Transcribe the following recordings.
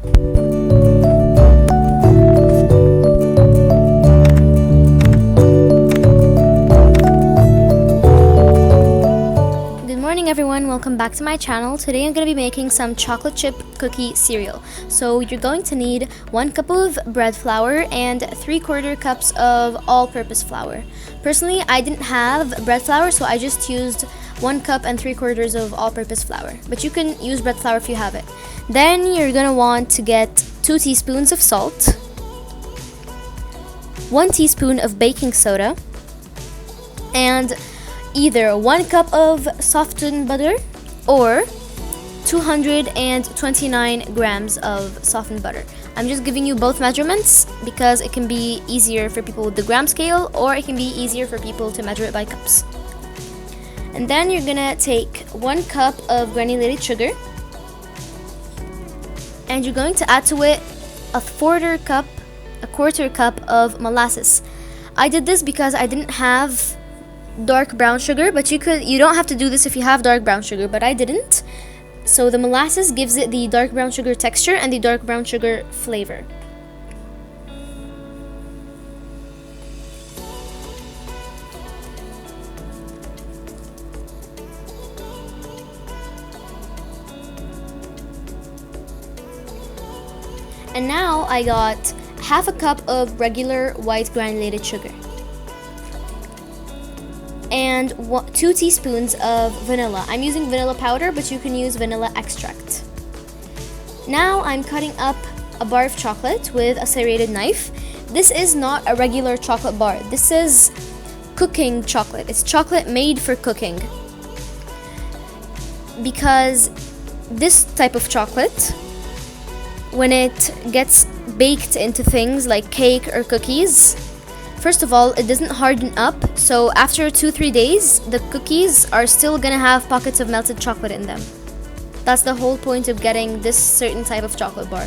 Good morning everyone, welcome back to my channel. Today I'm going to be making some chocolate chip cookie cereal. So you're going to need 1 cup of bread flour and 3/4 cups of all-purpose flour. Personally, I didn't have bread flour, so I just used 1 cup and 3/4 of all-purpose flour. But you can use bread flour if you have it. Then you're going to want to get 2 teaspoons of salt, 1 teaspoon of baking soda, and either 1 cup of softened butter or 229 grams of softened butter. I'm just giving you both measurements because it can be easier for people with the gram scale, or it can be easier for people to measure it by cups. And then you're gonna take 1 cup of granulated sugar, and you're going to add to it a quarter cup of molasses. I did this because I didn't have dark brown sugar, but you don't have to do this if you have dark brown sugar, but I didn't. So the molasses gives it the dark brown sugar texture and the dark brown sugar flavor. And now I got half a cup of regular white granulated sugar and 2 teaspoons of vanilla. I'm using vanilla powder, but you can use vanilla extract. Now I'm cutting up a bar of chocolate with a serrated knife. This is not a regular chocolate bar. This is cooking chocolate. It's chocolate made for cooking. Because this type of chocolate, when it gets baked into things like cake or cookies, first of all, it doesn't harden up, so after 2-3 days, the cookies are still gonna have pockets of melted chocolate in them. That's the whole point of getting this certain type of chocolate bar.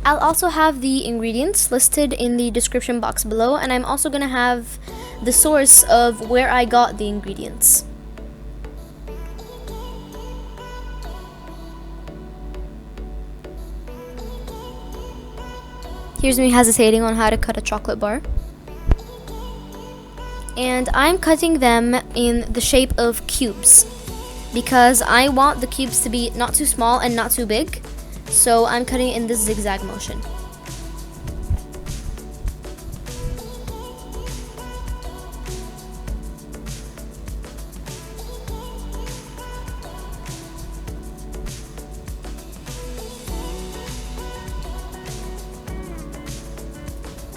I'll also have the ingredients listed in the description box below, and I'm also gonna have the source of where I got the ingredients. Here's me hesitating on how to cut a chocolate bar. And I'm cutting them in the shape of cubes because I want the cubes to be not too small and not too big. So I'm cutting in this zigzag motion.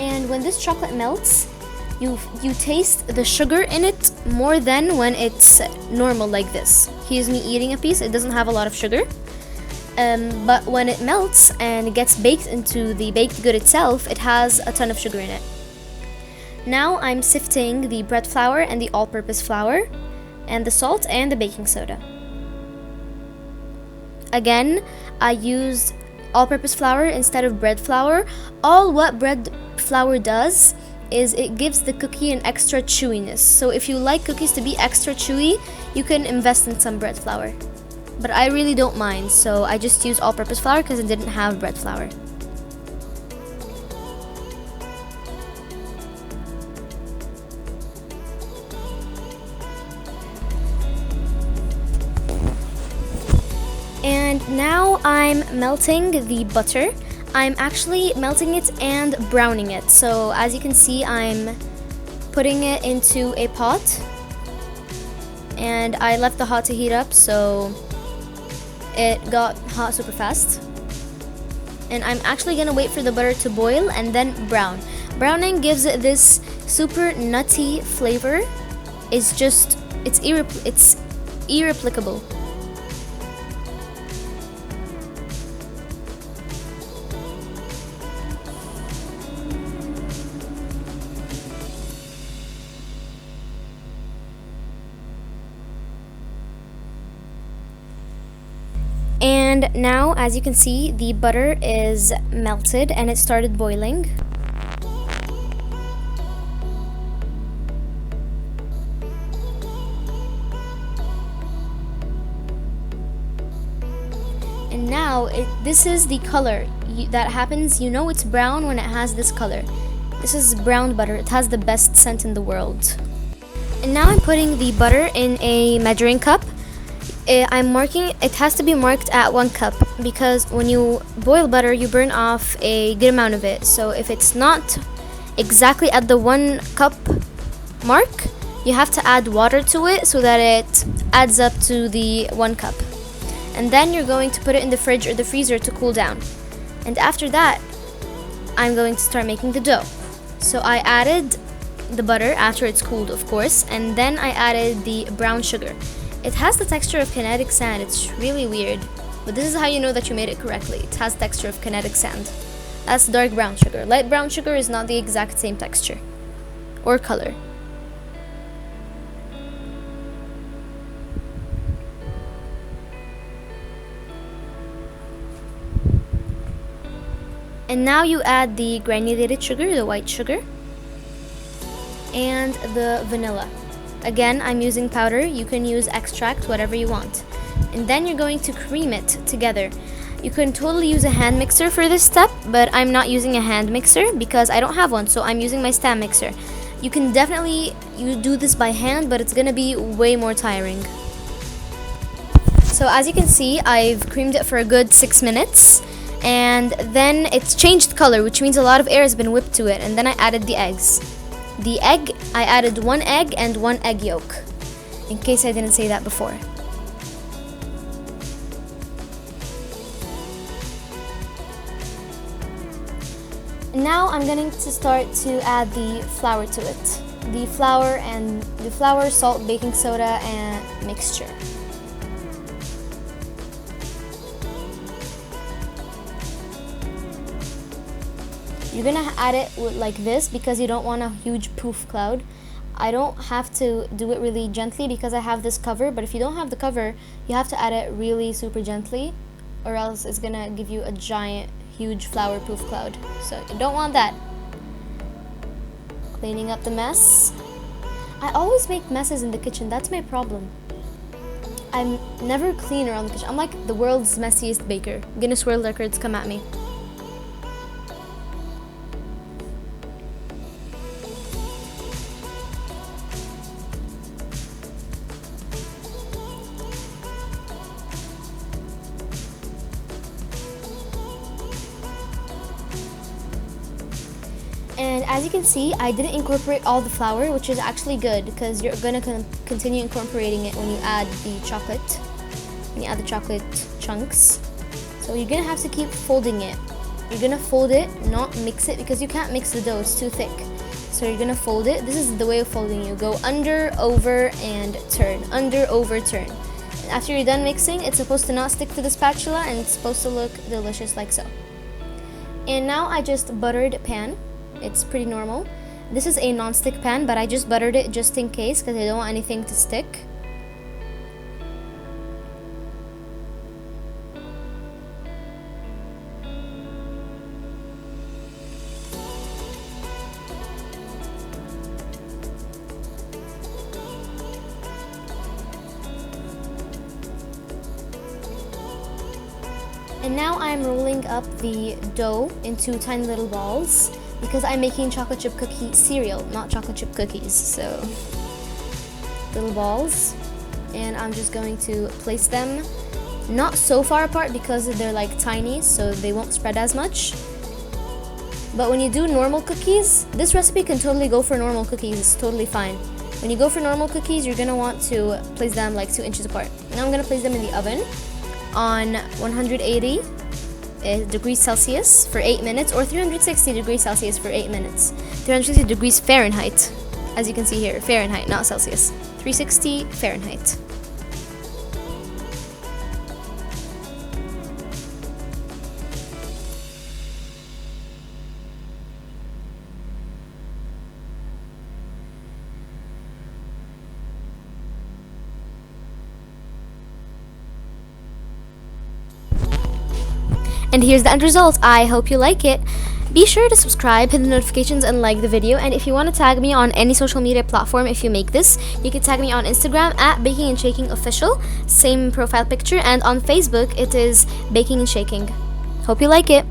And when this chocolate melts, you taste the sugar in it more than when it's normal like this. Here's me eating a piece. It doesn't have a lot of sugar. But when it melts and it gets baked into the baked good itself, it has a ton of sugar in it. Now I'm sifting the bread flour and the all-purpose flour and the salt and the baking soda. Again, I used all-purpose flour instead of bread flour. All what bread flour does is it gives the cookie an extra chewiness. So if you like cookies to be extra chewy, you can invest in some bread flour. But I really don't mind, so I just used all-purpose flour because it didn't have bread flour. And now I'm melting the butter. I'm actually melting it and browning it. So as you can see, I'm putting it into a pot, and I left the hot to heat up, so it got hot super fast. And I'm actually gonna wait for the butter to boil and then brown. Browning gives it this super nutty flavor. It's irreplicable. And now, as you can see, the butter is melted and it started boiling. now this is the color that happens. You know it's brown when it has this color. This is brown butter. It has the best scent in the world. And now I'm putting the butter in a measuring cup. I'm marking, it has to be marked at 1 cup, because when you boil butter you burn off a good amount of it. So if it's not exactly at the 1 cup mark, you have to add water to it so that it adds up to the 1 cup. And then you're going to put it in the fridge or the freezer to cool down. And after that, I'm going to start making the dough. So I added the butter after it's cooled, of course, and then I added the brown sugar. It has the texture of kinetic sand. It's really weird, but this is how you know that you made it correctly. It has the texture of kinetic sand. That's dark brown sugar. Light brown sugar is not the exact same texture or color. And now you add the granulated sugar, the white sugar, and the vanilla. Again, I'm using powder. You can use extract, whatever you want. And then you're going to cream it together. You can totally use a hand mixer for this step, but I'm not using a hand mixer because I don't have one, so I'm using my stand mixer. You can definitely do this by hand, but it's gonna be way more tiring. So as you can see, I've creamed it for a good 6 minutes, and then it's changed color, which means a lot of air has been whipped to it. And then I added the eggs. The egg, I added 1 egg and 1 egg yolk, in case I didn't say that before. Now I'm going to start to add the flour to it. The flour, salt, baking soda, and mixture. You're gonna add it like this because you don't want a huge poof cloud. I don't have to do it really gently because I have this cover, but if you don't have the cover, you have to add it really super gently, or else it's gonna give you a giant, huge flour poof cloud. So you don't want that. Cleaning up the mess. I always make messes in the kitchen. That's my problem. I'm never clean around the kitchen. I'm like the world's messiest baker. Guinness World Records, come at me. And as you can see, I didn't incorporate all the flour, which is actually good because you're gonna continue incorporating it when you add the chocolate, chunks. So you're gonna have to keep folding it. You're gonna fold it, not mix it, because you can't mix the dough, it's too thick. So you're gonna fold it. This is the way of folding. You go under, over, and turn. Under, over, turn. And after you're done mixing, it's supposed to not stick to the spatula, and it's supposed to look delicious like so. And now I just buttered pan. It's pretty normal. This is a non-stick pan, but I just buttered it just in case because I don't want anything to stick. And now I'm rolling up the dough into tiny little balls, because I'm making chocolate chip cookie cereal, not chocolate chip cookies. So little balls, and I'm just going to place them not so far apart because they're like tiny, so they won't spread as much. But when you do normal cookies, this recipe can totally go for normal cookies. It's totally fine. When you go for normal cookies, you're gonna want to place them like 2 inches apart. Now I'm gonna place them in the oven on 180 degrees Celsius for 8 minutes, or 360 degrees Celsius for 8 minutes. 360 degrees Fahrenheit, as you can see here. Fahrenheit, not Celsius. 360 Fahrenheit. And here's the end result. I hope you like it. Be sure to subscribe, hit the notifications, and like the video. And if you want to tag me on any social media platform if you make this, you can tag me on Instagram at Baking and Shaking Official, same profile picture, and on Facebook it is Baking and Shaking. Hope you like it.